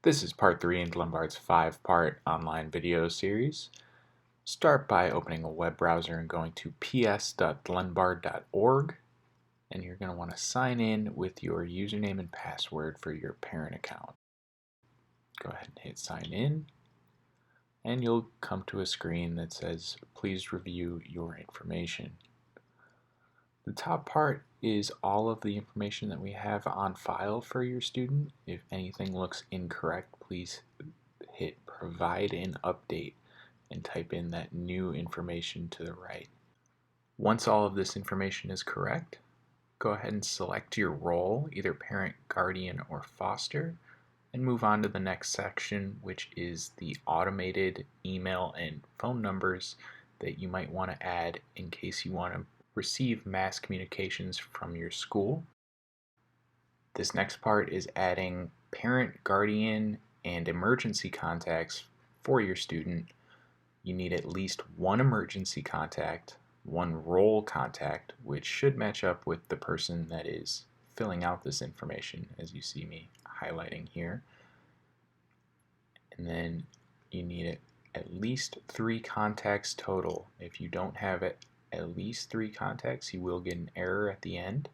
This is part 3 in Lombard's 5-part online video series. Start by opening a web browser and going to ps.lombard.org, and you're going to want to sign in with your username and password for your parent account. Go ahead and hit sign in, and you'll come to a screen that says please review your information. The top part is all of the information that we have on file for your student. If anything looks incorrect, please hit provide an update and type in that new information to the right. Once all of this information is correct, go ahead and select your role, either parent, guardian, or foster, and move on to the next section, which is the automated email and phone numbers that you might want to add in case you want to receive mass communications from your school. This next part is adding parent, guardian, and emergency contacts for your student. You need at least one emergency contact, one role contact, which should match up with the person that is filling out this information, as you see me highlighting here. And then you need at least 3 contacts total. If you don't have at least 3 contacts, you will get an error at the end.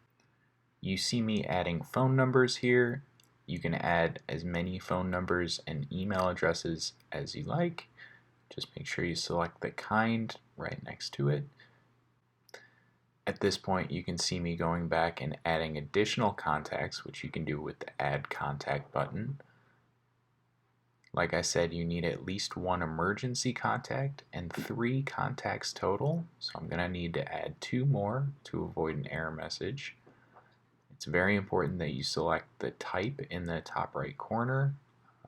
You see me adding phone numbers here. You can add as many phone numbers and email addresses as you like. Just make sure you select the kind right next to it. At this point, you can see me going back and adding additional contacts, which you can do with the Add Contact button. Like I said, you need at least one emergency contact and 3 contacts total, so I'm going to need to add 2 more to avoid an error message. It's very important that you select the type in the top right corner.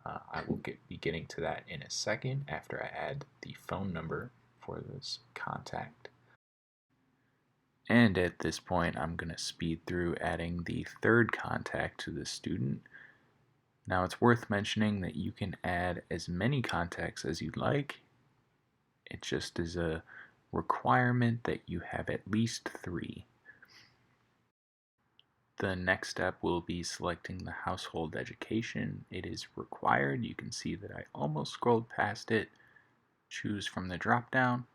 I will be getting to that in a second after I add the phone number for this contact. And at this point, I'm going to speed through adding the 3rd contact to the student. Now, it's worth mentioning that you can add as many contacts as you'd like. It just is a requirement that you have at least 3. The next step will be selecting the household education. It is required. You can see that I almost scrolled past it. Choose from the drop-down.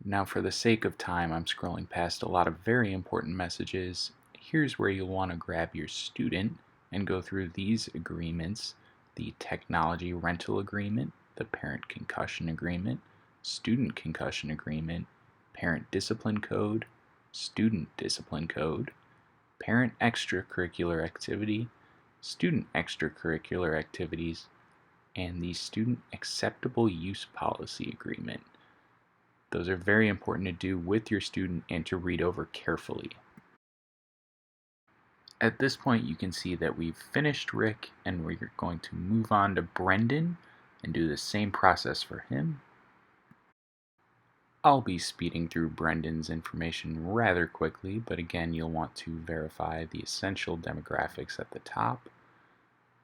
Now, for the sake of time, I'm scrolling past a lot of very important messages. Here's where you'll want to grab your student and go through these agreements: the technology rental agreement, the parent concussion agreement, student concussion agreement, parent discipline code, student discipline code, parent extracurricular activity, student extracurricular activities, and the student acceptable use policy agreement. Those are very important to do with your student and to read over carefully. At this point, you can see that we've finished Rick, and we're going to move on to Brendan and do the same process for him. I'll be speeding through Brendan's information rather quickly, but again, you'll want to verify the essential demographics at the top.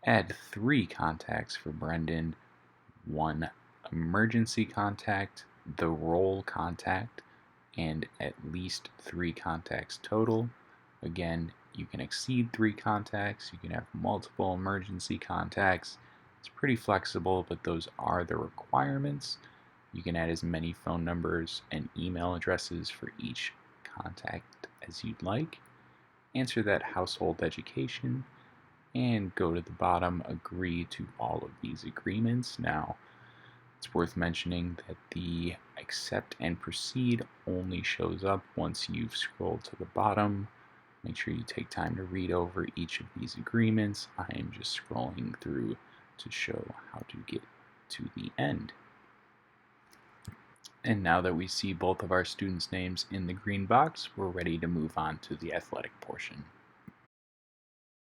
Add 3 contacts for Brendan, 1 emergency contact, the role contact, and at least 3 contacts total. Again, you can exceed 3 contacts, you can have multiple emergency contacts. It's pretty flexible, but those are the requirements. You can add as many phone numbers and email addresses for each contact as you'd like. Answer that household education, and go to the bottom, agree to all of these agreements. Now, it's worth mentioning that the accept and proceed only shows up once you've scrolled to the bottom. Make sure you take time to read over each of these agreements. I am just scrolling through to show how to get to the end. And now that we see both of our students' names in the green box, we're ready to move on to the athletic portion.